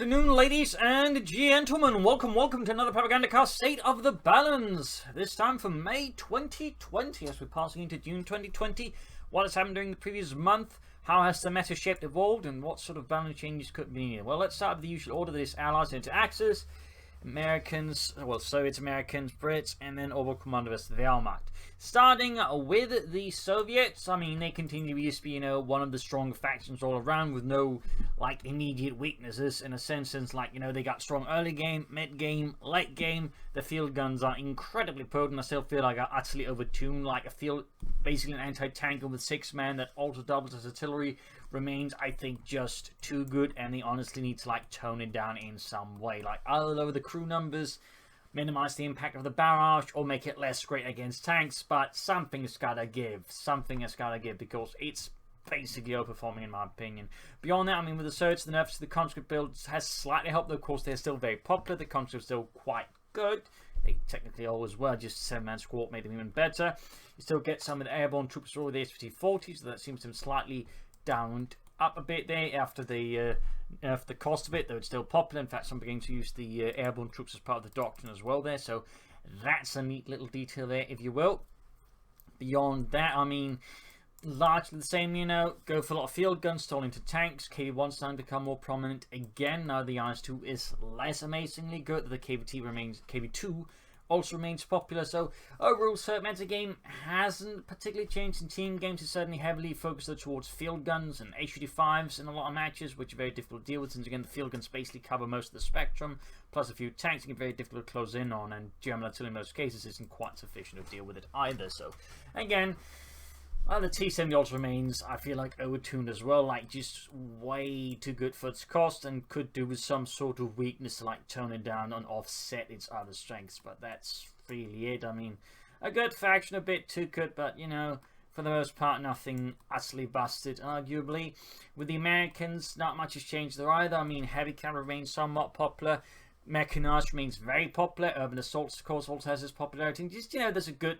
afternoon, ladies and gentlemen. Welcome to another Propagandacast State of the Balance. This time for May 2020, as we're passing into June 2020. What has happened during the previous month? How has the meta shape evolved? And what sort of balance changes could be needed? Well, let's start with the usual order. That is Allies into Axis, Americans, well, Soviets, Americans, Brits, and then Oberkommando West, Wehrmacht. Starting with the Soviets, I mean, they continue to be, one of the strong factions all around with no, immediate weaknesses in a sense, since, they got strong early game, mid game, late game. The field guns are incredibly potent. I still feel like are utterly overtuned, basically an anti-tanker with 6 men that also doubles as artillery remains, I think, just too good, and they honestly need to, tone it down in some way. Either lower the crew numbers, minimize the impact of the barrage, or make it less great against tanks, but something's gotta give. Something has gotta give, because it's basically overperforming in my opinion. Beyond that, I mean, with the surge, the nerfs to the conscript builds has slightly helped, though of course they're still very popular. The conscript's still quite good. They technically always were, just 7-man squad made them even better. You still get some of the airborne troops through the S-50-40, so that seems to have slightly downed up a bit there after the cost of it, though it's still popular. In fact, some beginning to use the airborne troops as part of the doctrine as well there, so that's a neat little detail there, if you will. Beyond that, I mean, largely the same, go for a lot of field guns, stall into tanks. KV-1's starting to become more prominent again. Now the IS-2 is less amazingly good. The KV-2 also remains popular. So overall, metagame hasn't particularly changed in team games. It's certainly heavily focused towards field guns and H-35s in a lot of matches, which are very difficult to deal with, since again the field guns basically cover most of the spectrum, plus a few tanks can be very difficult to close in on, and German artillery in most cases isn't quite sufficient to deal with it either. So again, the T-70 also remains, I feel like, overtuned as well, just way too good for its cost, and could do with some sort of weakness to tone it down and offset its other strengths, but that's really it. I mean, a good faction, a bit too good, but for the most part, nothing utterly busted, arguably. With the Americans, not much has changed there either. I mean, heavy cavalry remains somewhat popular. Mechanized remains very popular. Urban assaults, of course, also has its popularity. And just, there's a good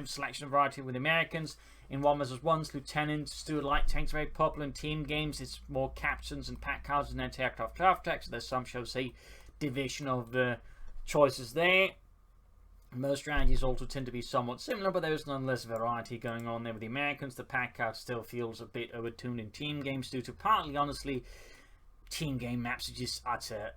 selection of variety with the Americans. In 1 vs. 1s, lieutenants, Stuart light tanks very popular. In team games, it's more captains and pack houses and anti-aircraft craft tanks. So there's some, shall we say, division of choices there. Most strategies also tend to be somewhat similar, but there's nonetheless variety going on there with the Americans. The pack house still feels a bit overtuned in team games due to partly, honestly, team game maps are just utter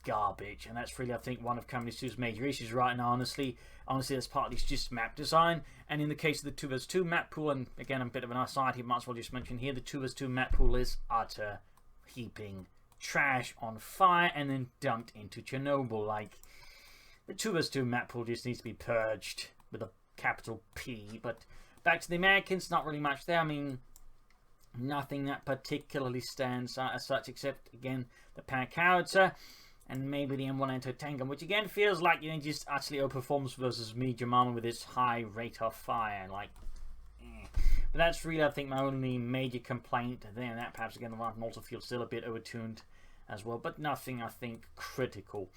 garbage, and that's really, I think, one of Company 2's major issues right now. Honestly, that's partly just map design. And in the case of the 2 vs. 2 map pool, and again, a bit of an aside here, might as well just mention here, the 2 vs. 2 map pool is utter heaping trash on fire and then dumped into Chernobyl. The 2 vs. 2 map pool just needs to be purged with a capital P. But back to the Americans, not really much there. I mean, nothing that particularly stands out as such, except again the pack howitzer and maybe the M1 anti-tank, which again feels like just utterly overperforms versus medium armor with its high rate of fire. But that's really, I think, my only major complaint there. That perhaps again the rifle also feels still a bit overtuned as well, but nothing, I think, critical.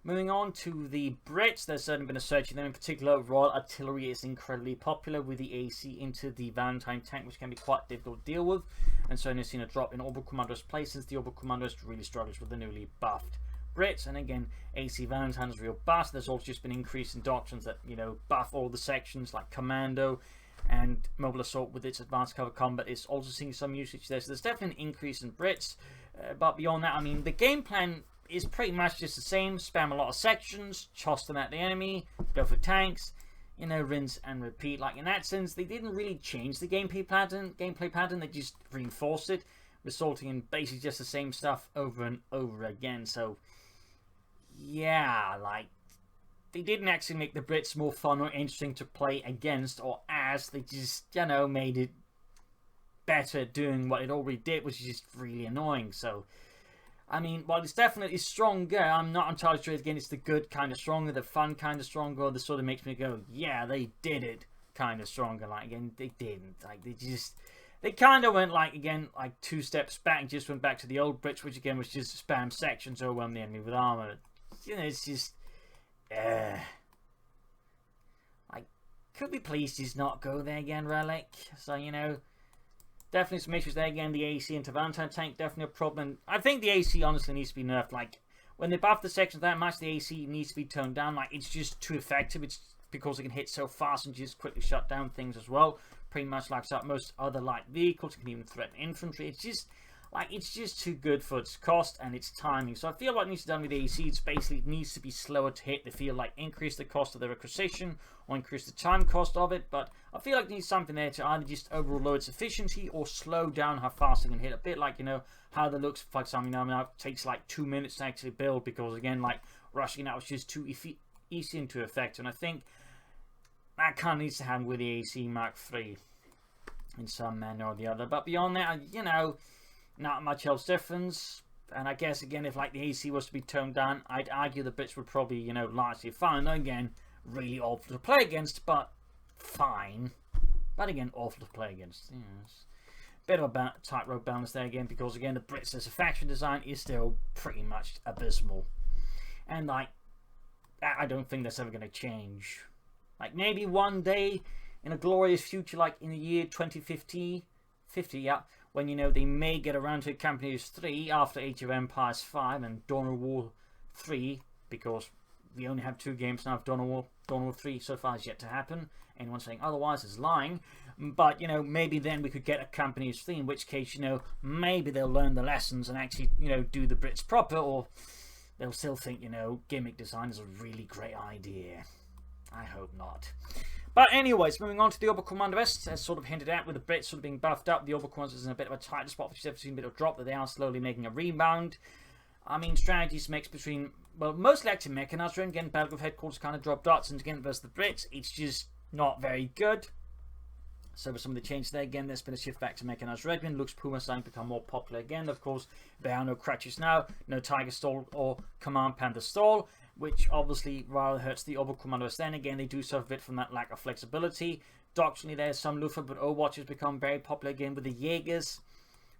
Moving on to the Brits, there's certainly been a surge in them. In particular, Royal Artillery is incredibly popular with the AC into the Valentine tank, which can be quite difficult to deal with, and certainly seen a drop in Oberkommando's place, since the Oberkommando really struggles with the newly buffed Brits. And again, AC Valentine's real bust. There's also just been an increase in doctrines that buff all the sections, like Commando and Mobile Assault with its advanced cover combat is also seeing some usage there. So there's definitely an increase in Brits, but beyond that, I mean, the game plan is pretty much just the same. Spam a lot of sections, toss them at the enemy, go for tanks, rinse and repeat. In that sense, they didn't really change the gameplay pattern, they just reinforced it, resulting in basically just the same stuff over and over again. So yeah, they didn't actually make the Brits more fun or interesting to play against or as. They just, made it better doing what it already did, which is just really annoying. So I mean, while it's definitely stronger, I'm not entirely sure again it's the good kind of stronger, the fun kind of stronger, or the sort of makes me go, yeah, they did it kind of stronger. Again, they didn't. They kind of went, again, 2 steps back and just went back to the old Brits, which again was just spam sections, overwhelm the enemy with armor. It's just, could we please just not go there again, Relic? So, Definitely some issues there. Again, the AC into Valentine tank, definitely a problem. I think the AC honestly needs to be nerfed. Like, when they buff the sections that much, the AC needs to be toned down. Like, it's just too effective. It's because it can hit so fast and just quickly shut down things as well. Pretty much like most other light vehicles. It can even threaten infantry. It's just, like, it's just too good for its cost and its timing. So I feel like what needs to be done with the AC, it's basically, it needs to be slower to hit. They feel like increase the cost of the requisition or increase the time cost of it. But I feel like it needs something there to either just overall lower its efficiency or slow down how fast it can hit. A bit like, you know, how the looks, for example, you know, now it takes like 2 minutes to actually build because, again, like, rushing out was just too easy and too effective. And I think that kind of needs to happen with the AC Mark III in some manner or the other. But beyond that, you know, not much else difference. And I guess, again, if like the AC was to be toned down, I'd argue the Brits would probably, you know, largely fine. Again, really awful to play against, but fine. But again, awful to play against. Yes. Bit of a tightrope balance there again, because again, the Brits as a faction design is still pretty much abysmal. And like, I don't think that's ever going to change. Like, maybe one day in a glorious future, like in the year 2050, yeah, when, you know, they may get around to Campaigns 3 after Age of Empires 5 and Dawn of War 3, because we only have 2 games now of Dawn of War 3 so far is yet to happen. Anyone saying otherwise is lying. But, you know, maybe then we could get a Campaigns 3, in which case, you know, maybe they'll learn the lessons and actually, you know, do the Brits proper, or they'll still think, you know, gimmick design is a really great idea. I hope not. But anyways, moving on to the Oberkommando West, as sort of hinted at, with the Brits sort of being buffed up, the Oberkommando is in a bit of a tighter spot, which has seen a bit of drop, but they are slowly making a rebound. I mean, strategies mix between, well, mostly actually mechanized, and again, Battlefield Headquarters kind of drop dots, and again, versus the Brits, it's just not very good. So with some of the changes there, again, there's been a shift back to mechanized regiment. Looks Puma starting to become more popular again. Of course, there are no crutches now, no Tiger Stall or Command Panther Stall, which obviously rather hurts the Oberkommando West. Then again, they do suffer a bit from that lack of flexibility. Doctrinally, there's some Luftwaffe, but Overwatch has become very popular again with the Jaegers.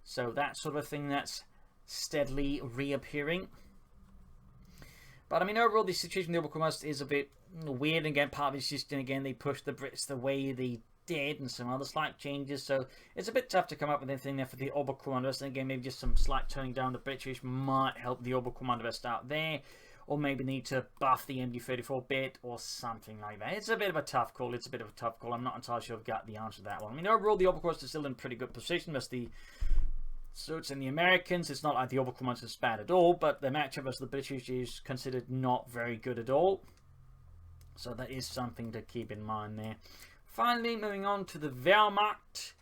So that sort of thing that's steadily reappearing. But I mean, overall, the situation in the Oberkommando West is a bit weird. And again, part of it's just, and again, they pushed the Brits the way they did, and some other slight changes, so it's a bit tough to come up with anything there for the Oberkommando West. And again, maybe just some slight turning down the British might help the Oberkommando West out there, or maybe need to buff the MD-34 bit or something like that. It's a bit of a tough call. I'm not entirely sure I've got the answer to that one. I mean, overall, the Oberkommando West is still in pretty good position. As the Suits and the Americans, it's not like the Oberkommando is bad at all, but the matchup versus the British is considered not very good at all. So that is something to keep in mind there. Finally, moving on to the Wehrmacht.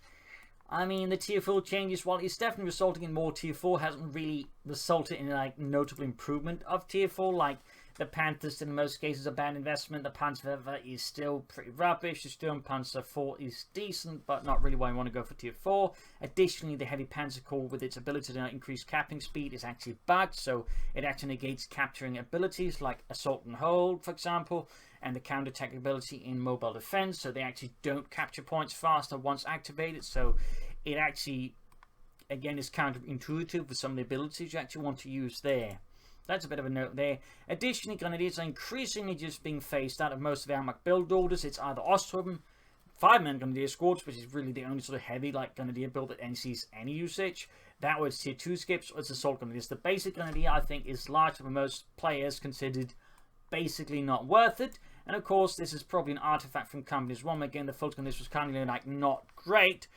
I mean, the Tier 4 changes, while it's definitely resulting in more Tier 4, hasn't really resulted in like notable improvement of Tier 4. Like, the Panthers, in most cases, a bad investment. The Panzerwerfer is still pretty rubbish. The Sturmpanzer 4 is decent, but not really why you want to go for Tier 4. Additionally, the Heavy Panzer Corps, with its ability to increase capping speed, is actually bugged, so it actually negates capturing abilities like Assault and Hold, for example, and the counter-attack ability in mobile defense, so they actually don't capture points faster once activated. So it actually, again, is counterintuitive with some of the abilities you actually want to use there. That's a bit of a note there. Additionally, Grenadiers are increasingly just being phased out of most of the Wehrmacht build orders. It's either Ostrom, 5-man Grenadier squads, which is really the only sort of heavy like Grenadier build that sees any usage. That was Tier 2 skips, or it's Assault Grenadiers. The basic Grenadier, I think, is largely for most players considered basically not worth it. And of course, this is probably an artifact from Companies 1. Again, the Fulton Grenadiers was kind of like not great.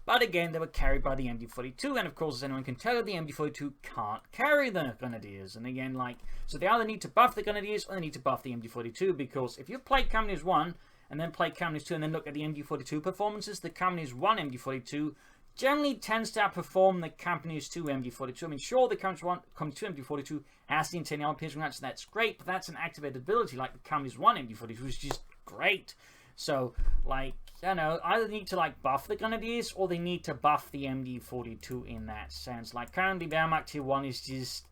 But again, they were carried by the MD-42, and of course, as anyone can tell, the MD-42 can't carry the Grenadiers. And again, like, so they either need to buff the Grenadiers, or they need to buff the MD-42, because if you play Companies 1, and then play Companies 2, and then look at the MD-42 performances, the Companies 1 MD-42 generally tends to outperform the Companies 2 MD-42. I mean, sure, the Companies 2 MD-42 has the Incendiary Piercing Range, and that's great, but that's an activated ability, like the Companies 1 MD-42, which is just great. So, like, you know, either need to, like, buff the Grenadiers, or they need to buff the MD-42 in that sense. Like, currently, Wehrmacht Tier 1 is just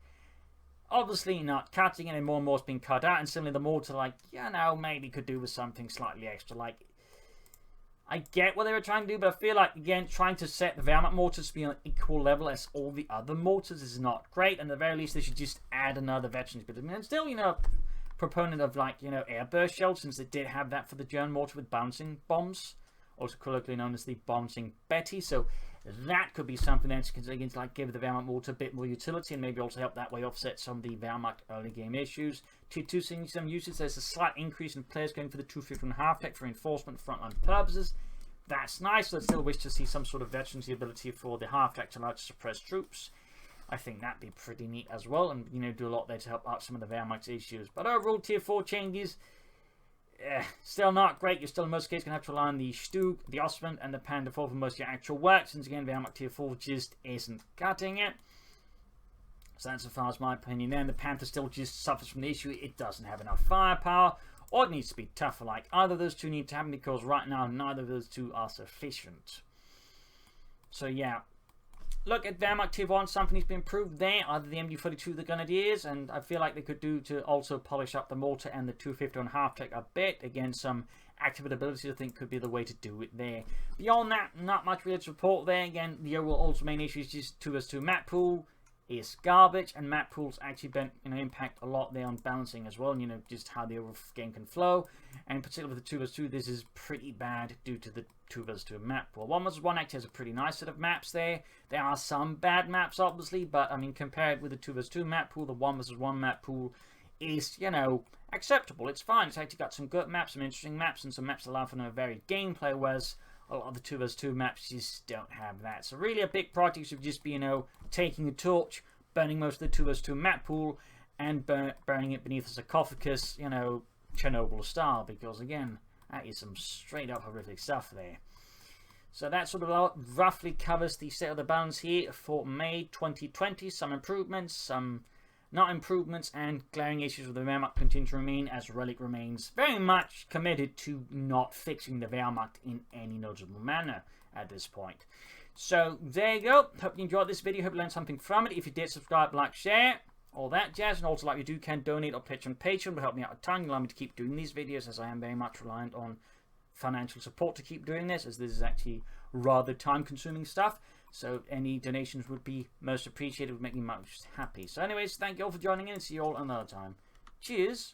obviously not cutting it, and more is being cut out, and similarly, the mortar, like, you know, maybe could do with something slightly extra. Like, I get what they were trying to do, but I feel like, again, trying to set the Wehrmacht mortars to be on equal level as all the other mortars is not great, and at the very least, they should just add another veterans bit. I mean, still, you know, proponent of, like, you know, airburst shells, since they did have that for the German mortar with bouncing bombs, also colloquially known as the bouncing Betty. So that could be something that's again to like give the Wehrmacht more a bit more utility, and maybe also help that way offset some of the Wehrmacht early game issues. Tier 2 seeing some uses. There's a slight increase in players going for the 250 half-tech for reinforcement frontline purposes. That's nice, but I still wish to see some sort of veterancy ability for the half-tech to allow to suppress troops. I think that'd be pretty neat as well, and you know, do a lot there to help out some of the Wehrmacht's issues. But overall, tier 4 changes, still not great. You're still in most cases going to have to rely on the Stug, the Ostwind, and the Panda 4 for most of your actual work, since again, Wehrmacht tier 4 just isn't cutting it. So that's as far as my opinion there. And the Panther still just suffers from the issue, it doesn't have enough firepower, or it needs to be tougher. Like, either of those two need to happen, because right now, neither of those two are sufficient. So yeah. Look at Wehrmacht tier 1, something needs to be improved there, either the MD-42, the Grenadiers, and I feel like they could do to also polish up the mortar and the 250 on half-tech a bit. Again, some active abilities I think could be the way to do it there. Beyond that, not much really to report there. Again, the overall also main issue is just 2vs2 map pool is garbage, and map pools actually impact a lot there on balancing as well, and you know, just how the overall game can flow. And in particular with the 2vs2, this is pretty bad due to the 2vs2 map pool. 1vs1 actually has a pretty nice set of maps there. There are some bad maps obviously, but I mean, compared with the 2vs2 map pool, the 1vs1 map pool is, you know, acceptable. It's fine. It's actually got some good maps, some interesting maps, and some maps that allow for a varied gameplay, whereas a lot of the 2vs2 maps just don't have that. So really a big project should just be, you know, taking a torch, burning most of the 2vs2 map pool, and burning it beneath a sarcophagus, you know, Chernobyl style, because again, that is some straight up horrific stuff there. So that sort of roughly covers the state of the balance here for May 2020. Some improvements, some not improvements, and glaring issues with the Wehrmacht continue to remain, as Relic remains very much committed to not fixing the Wehrmacht in any notable manner at this point. So there you go. Hope you enjoyed this video. Hope you learned something from it. If you did, subscribe, like, share, all that jazz. And also, like you do, can donate or pledge on Patreon. Will help me out a ton. Allow me to keep doing these videos, as I am very much reliant on financial support to keep doing this, as this is actually rather time-consuming stuff. So any donations would be most appreciated. Would make me most happy. So anyways, thank you all for joining in, and see you all another time. Cheers.